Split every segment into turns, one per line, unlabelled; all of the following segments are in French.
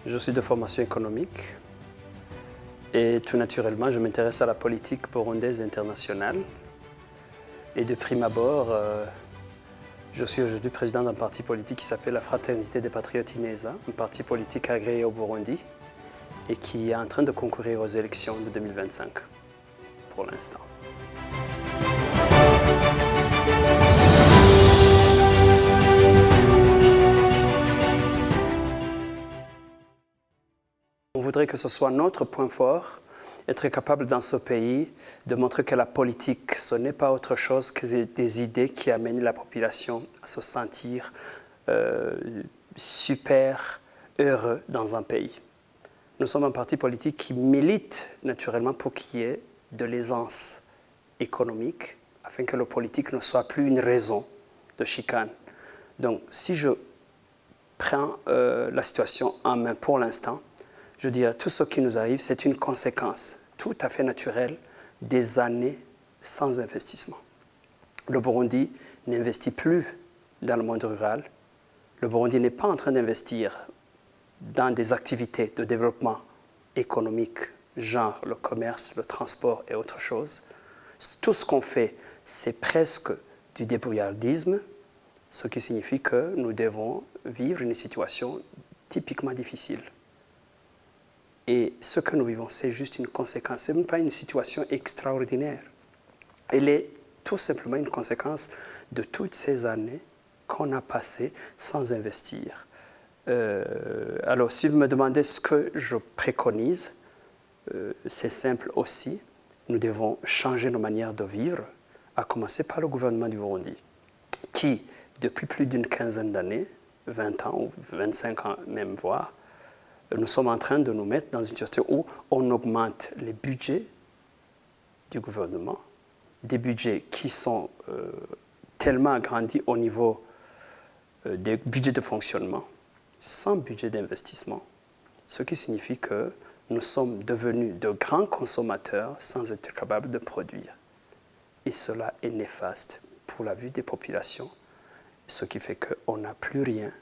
Je suis de formation économique et tout naturellement, je m'intéresse à la politique burundaise internationale. Et de prime abord, je suis aujourd'hui président d'un parti politique qui s'appelle la Fraternité des Patriotes INESA, un parti politique agréé au Burundi et qui est en train de concourir aux élections de 2025 pour l'instant. On voudrait que ce soit notre point fort, être capable dans ce pays de montrer que la politique, ce n'est pas autre chose que des idées qui amènent la population à se sentir super heureux dans un pays. Nous sommes un parti politique qui milite naturellement pour qu'il y ait de l'aisance économique, afin que le politique ne soit plus une raison de chicane. Donc, si je prends la situation en main pour l'instant, je dirais tout ce qui nous arrive, c'est une conséquence tout à fait naturelle des années sans investissement. Le Burundi n'investit plus dans le monde rural. Le Burundi n'est pas en train d'investir dans des activités de développement économique, genre le commerce, le transport et autre chose. Tout ce qu'on fait, c'est presque du débrouillardisme, ce qui signifie que nous devons vivre une situation typiquement difficile. Et ce que nous vivons, c'est juste une conséquence. Ce n'est même pas une situation extraordinaire. Elle est tout simplement une conséquence de toutes ces années qu'on a passées sans investir. Alors, si vous me demandez ce que je préconise, c'est simple aussi. Nous devons changer nos manières de vivre, à commencer par le gouvernement du Burundi, qui, depuis plus d'une quinzaine d'années, 20 ans ou 25 ans même voire, nous sommes en train de nous mettre dans une situation où on augmente les budgets du gouvernement, des budgets qui sont tellement agrandis au niveau des budgets de fonctionnement, sans budget d'investissement, ce qui signifie que nous sommes devenus de grands consommateurs sans être capables de produire. Et cela est néfaste pour la vie des populations, ce qui fait qu'on n'a plus rien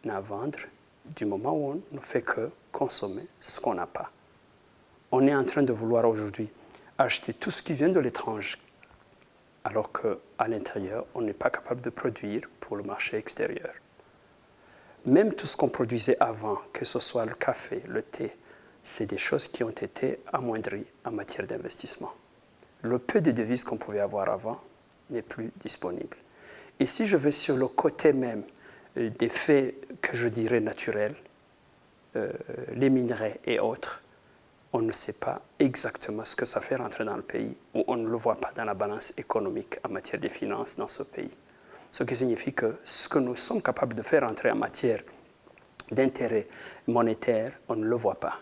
à vendre du moment où on ne fait que consommer ce qu'on n'a pas. On est en train de vouloir aujourd'hui acheter tout ce qui vient de l'étranger, alors qu'à l'intérieur, on n'est pas capable de produire pour le marché extérieur. Même tout ce qu'on produisait avant, que ce soit le café, le thé, c'est des choses qui ont été amoindries en matière d'investissement. Le peu de devises qu'on pouvait avoir avant n'est plus disponible. Et si je vais sur le côté même des faits que je dirais naturels, les minerais et autres, on ne sait pas exactement ce que ça fait rentrer dans le pays, ou on ne le voit pas dans la balance économique en matière de finances dans ce pays. Ce qui signifie que ce que nous sommes capables de faire entrer en matière d'intérêt monétaire, on ne le voit pas.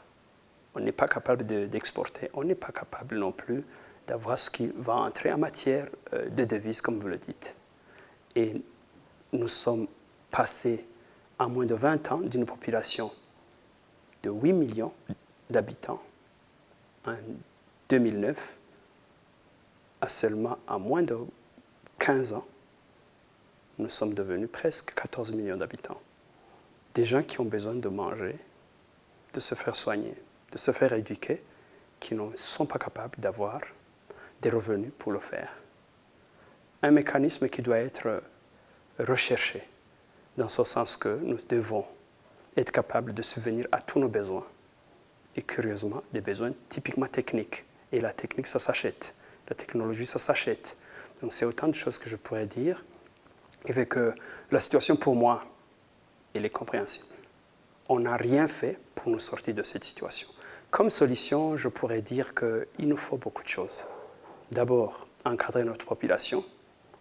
On n'est pas capable d'exporter, on n'est pas capable non plus d'avoir ce qui va entrer en matière de devises, comme vous le dites. Et nous sommes passés en moins de 20 ans d'une population de 8 millions d'habitants en 2009 à seulement en moins de 15 ans, nous sommes devenus presque 14 millions d'habitants. Des gens qui ont besoin de manger, de se faire soigner, de se faire éduquer, qui ne sont pas capables d'avoir des revenus pour le faire. Un mécanisme qui doit être recherché, dans ce sens que nous devons être capables de subvenir à tous nos besoins. Et curieusement, des besoins typiquement techniques. Et la technique, ça s'achète. La technologie, ça s'achète. Donc c'est autant de choses que je pourrais dire. Et fait que la situation pour moi, elle est compréhensible. On n'a rien fait pour nous sortir de cette situation. Comme solution, je pourrais dire qu'il nous faut beaucoup de choses. D'abord, encadrer notre population.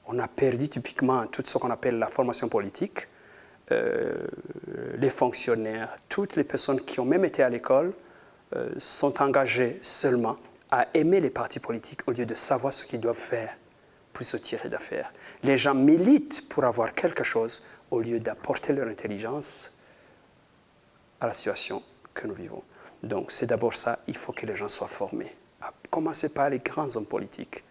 On a perdu typiquement tout ce qu'on appelle la formation politique. Les fonctionnaires, toutes les personnes qui ont même été à l'école sont engagées seulement à aimer les partis politiques au lieu de savoir ce qu'ils doivent faire pour se tirer d'affaire. Les gens militent pour avoir quelque chose au lieu d'apporter leur intelligence à la situation que nous vivons. Donc c'est d'abord ça, il faut que les gens soient formés. À commencer par les grands hommes politiques,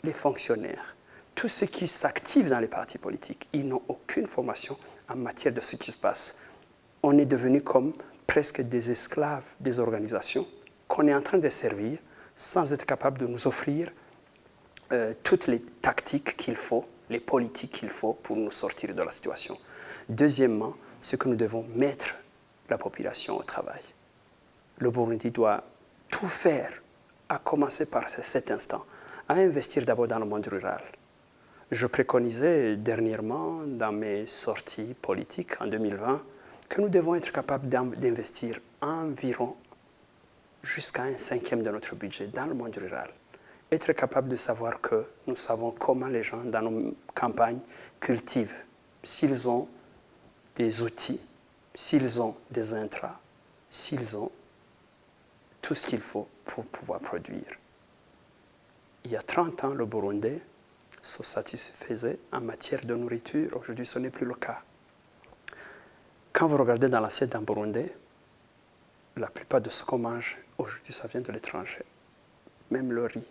les fonctionnaires, tous ceux qui s'activent dans les partis politiques, ils n'ont aucune formation en matière de ce qui se passe. On est devenu comme presque des esclaves des organisations qu'on est en train de servir sans être capable de nous offrir toutes les tactiques qu'il faut, les politiques qu'il faut pour nous sortir de la situation. Deuxièmement, c'est que nous devons mettre la population au travail. Le Burundi doit tout faire, à commencer par cet instant, à investir d'abord dans le monde rural. Je préconisais dernièrement, dans mes sorties politiques en 2020, que nous devons être capables d'investir environ jusqu'à un cinquième de notre budget dans le monde rural. Être capable de savoir que nous savons comment les gens dans nos campagnes cultivent, s'ils ont des outils, s'ils ont des intrants, s'ils ont tout ce qu'il faut pour pouvoir produire. Il y a 30 ans, le Burundais se satisfaisait en matière de nourriture. Aujourd'hui, ce n'est plus le cas. Quand vous regardez dans l'assiette d'un Burundais, la plupart de ce qu'on mange aujourd'hui, ça vient de l'étranger. Même le riz.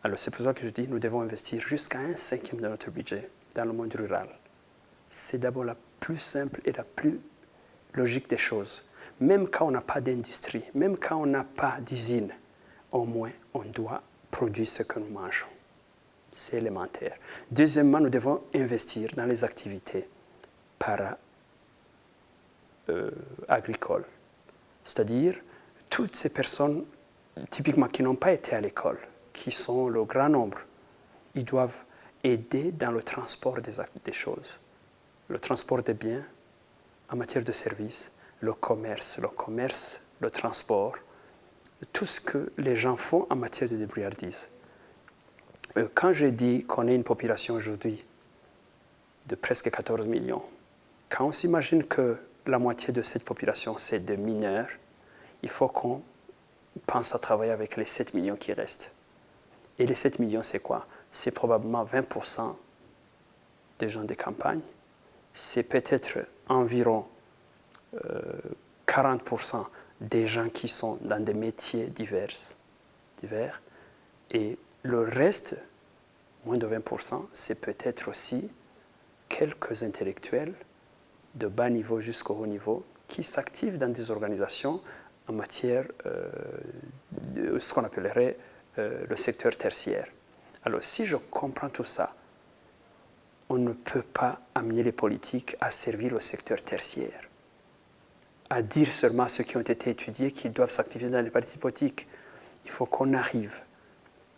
Alors c'est pour ça que je dis nous devons investir jusqu'à un cinquième de notre budget dans le monde rural. C'est d'abord la plus simple et la plus logique des choses. Même quand on n'a pas d'industrie, même quand on n'a pas d'usine, au moins on doit produire ce que nous mangeons. C'est élémentaire. Deuxièmement, nous devons investir dans les activités para-agricoles. C'est-à-dire toutes ces personnes, typiquement qui n'ont pas été à l'école, qui sont le grand nombre, ils doivent aider dans le transport des choses. Le transport des biens, en matière de services, le commerce, le transport, tout ce que les gens font en matière de débrouillardise. Quand j'ai dit qu'on ait une population aujourd'hui de presque 14 millions, quand on s'imagine que la moitié de cette population, c'est des mineurs, il faut qu'on pense à travailler avec les 7 millions qui restent. Et les 7 millions, c'est quoi? C'est probablement 20% des gens des campagnes, c'est peut-être environ 40% des gens qui sont dans des métiers divers, et le reste, moins de 20%, c'est peut-être aussi quelques intellectuels de bas niveau jusqu'au haut niveau qui s'activent dans des organisations en matière de ce qu'on appellerait le secteur tertiaire. Alors si je comprends tout ça, on ne peut pas amener les politiques à servir le secteur tertiaire, à dire seulement à ceux qui ont été étudiés qu'ils doivent s'activer dans les partis politiques. Il faut qu'on arrive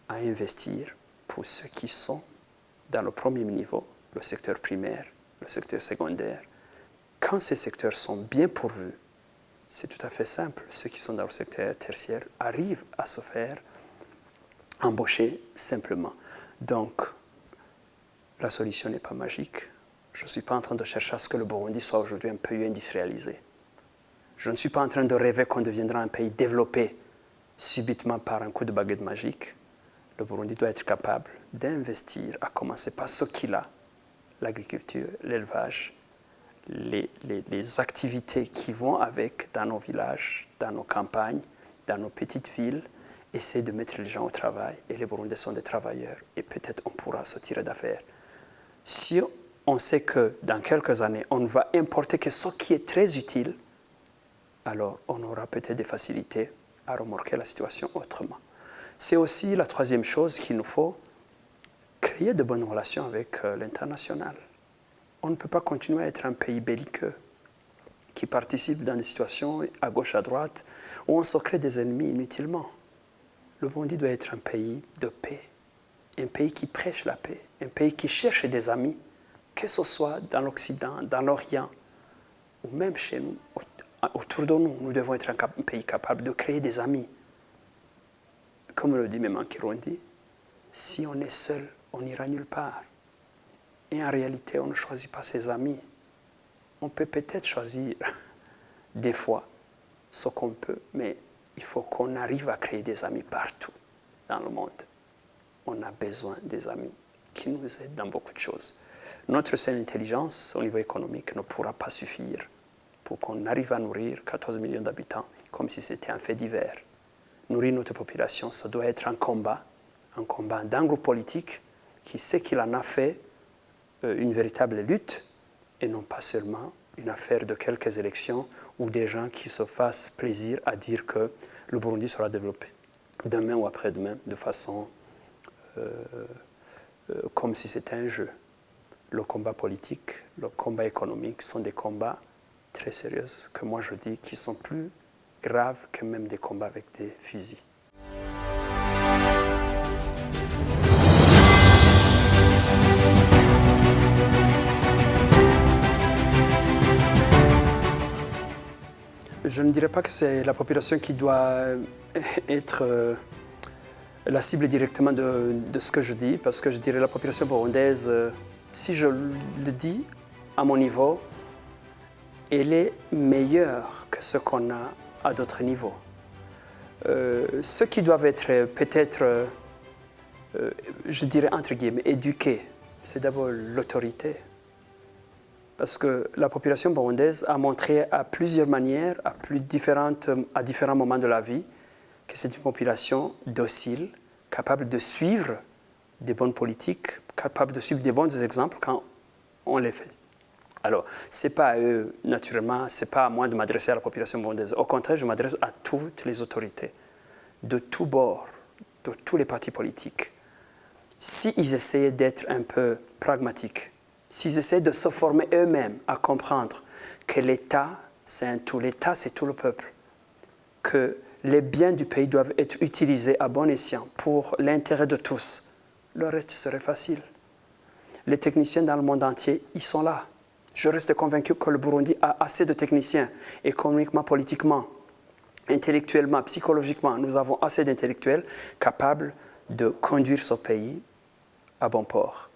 à investir pour ceux qui sont dans le premier niveau, le secteur primaire, le secteur secondaire. Quand ces secteurs sont bien pourvus, c'est tout à fait simple. Ceux qui sont dans le secteur tertiaire arrivent à se faire embaucher simplement. Donc, la solution n'est pas magique. Je ne suis pas en train de chercher à ce que le Burundi soit aujourd'hui un pays industrialisé. Je ne suis pas en train de rêver qu'on deviendra un pays développé subitement par un coup de baguette magique. Le Burundi doit être capable d'investir, à commencer par ce qu'il a, l'agriculture, l'élevage, les activités qui vont avec dans nos villages, dans nos campagnes, dans nos petites villes, essayer de mettre les gens au travail. Et les Burundais sont des travailleurs et peut-être on pourra se tirer d'affaire. Si on sait que dans quelques années, on ne va importer que ce qui est très utile, alors on aura peut-être des facilités à remorquer la situation autrement. C'est aussi la troisième chose qu'il nous faut, créer de bonnes relations avec l'international. On ne peut pas continuer à être un pays belliqueux qui participe dans des situations à gauche, à droite, où on se crée des ennemis inutilement. Le Burundi doit être un pays de paix, un pays qui prêche la paix, un pays qui cherche des amis, que ce soit dans l'Occident, dans l'Orient, ou même chez nous, autour de nous. Nous devons être un pays capable de créer des amis. Comme le dit même en Kirundi, si on est seul, on n'ira nulle part. Et en réalité, on ne choisit pas ses amis. On peut peut-être choisir des fois ce qu'on peut, mais il faut qu'on arrive à créer des amis partout dans le monde. On a besoin des amis qui nous aident dans beaucoup de choses. Notre seule intelligence au niveau économique ne pourra pas suffire pour qu'on arrive à nourrir 14 millions d'habitants comme si c'était un fait divers. Nourrir notre population, ça doit être un combat d'un groupe politique qui sait qu'il en a fait une véritable lutte et non pas seulement une affaire de quelques élections ou des gens qui se fassent plaisir à dire que le Burundi sera développé demain ou après-demain de façon comme si c'était un jeu. Le combat politique, le combat économique sont des combats très sérieux que moi je dis qui sont plus graves que même des combats avec des fusils. Je ne dirais pas que c'est la population qui doit être la cible directement de ce que je dis, parce que je dirais la population burundaise, si je le dis à mon niveau, elle est meilleure que ce qu'on a à d'autres niveaux. Ceux qui doivent être peut-être, je dirais entre guillemets, éduqués, c'est d'abord l'autorité. Parce que la population burundaise a montré à plusieurs manières, à différents moments de la vie, que c'est une population docile, capable de suivre des bonnes politiques, capable de suivre des bons exemples quand on les fait. Alors, ce n'est pas à eux, naturellement, ce n'est pas à moi de m'adresser à la population burundaise. Au contraire, je m'adresse à toutes les autorités, de tous bords, de tous les partis politiques. S'ils essaient d'être un peu pragmatiques, s'ils essaient de se former eux-mêmes à comprendre que l'État, c'est un tout, l'État, c'est tout le peuple, que les biens du pays doivent être utilisés à bon escient pour l'intérêt de tous, le reste serait facile. Les techniciens dans le monde entier, ils sont là. Je reste convaincu que le Burundi a assez de techniciens, économiquement, politiquement, intellectuellement, psychologiquement. Nous avons assez d'intellectuels capables de conduire ce pays à bon port.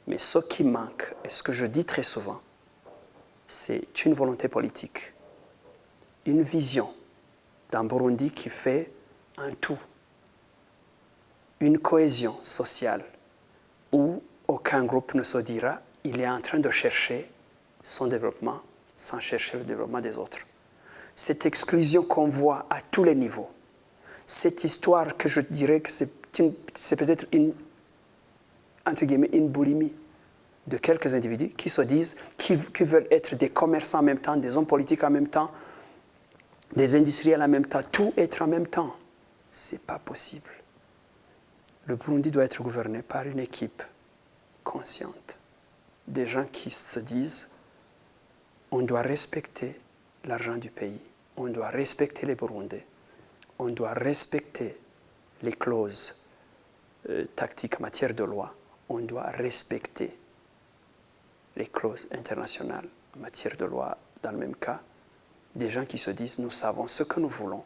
Mais ce qui manque, et ce que je dis très souvent, c'est une volonté politique, une vision d'un Burundi qui fait un tout, une cohésion sociale où aucun groupe ne se dira il est en train de chercher son développement sans chercher le développement des autres. Cette exclusion qu'on voit à tous les niveaux, cette histoire que je dirais que c'est peut-être entre guillemets, une boulimie de quelques individus qui se disent qu'ils veulent être des commerçants en même temps, des hommes politiques en même temps, des industriels en même temps, tout être en même temps. Ce n'est pas possible. Le Burundi doit être gouverné par une équipe consciente, des gens qui se disent on doit respecter l'argent du pays, on doit respecter les Burundais, on doit respecter les clauses tactiques en matière de loi, on doit respecter les clauses internationales en matière de loi dans le même cas, des gens qui se disent nous savons ce que nous voulons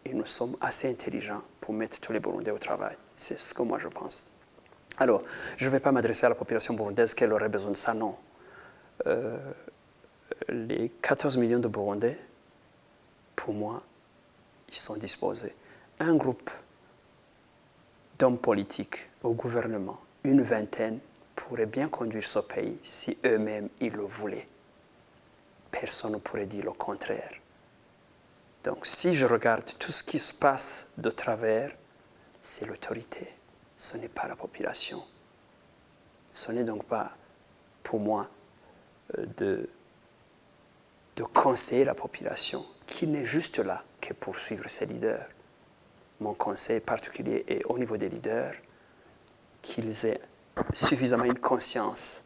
et nous sommes assez intelligents pour mettre tous les Burundais au travail. C'est ce que moi je pense. Alors, je ne vais pas m'adresser à la population burundaise qu'elle aurait besoin de ça, non. Les 14 millions de Burundais, pour moi, ils sont disposés. Un groupe d'hommes politiques au gouvernement, une vingtaine, pourrait bien conduire ce pays si eux-mêmes ils le voulaient. Personne ne pourrait dire le contraire. Donc si je regarde tout ce qui se passe de travers, c'est l'autorité, ce n'est pas la population. Ce n'est donc pas pour moi de conseiller la population qui n'est juste là que pour suivre ses leaders. Mon conseil particulier est au niveau des leaders qu'ils aient suffisamment une conscience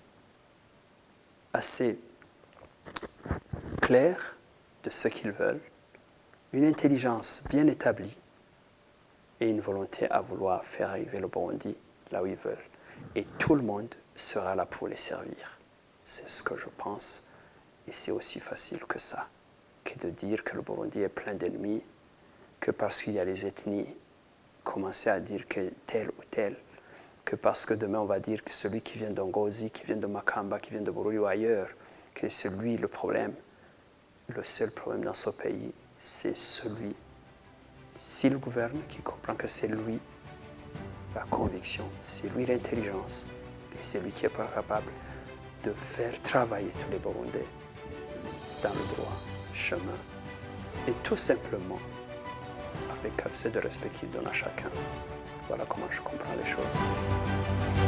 assez claire de ce qu'ils veulent, une intelligence bien établie et une volonté à vouloir faire arriver le Burundi là où ils veulent. Et tout le monde sera là pour les servir. C'est ce que je pense. Et c'est aussi facile que ça, que de dire que le Burundi est plein d'ennemis, que parce qu'il y a les ethnies, commencer à dire que tel ou tel, que parce que demain on va dire que celui qui vient d'Ongozi, qui vient de Makamba, qui vient de Bururi ou ailleurs, que c'est lui le problème. Le seul problème dans ce pays, c'est celui, s'il gouverne, qui comprend que c'est lui la conviction, c'est lui l'intelligence, et c'est lui qui est pas capable de faire travailler tous les Burundais dans le droit chemin, et tout simplement avec assez de respect qu'il donne à chacun. Voilà comment je comprends les choses.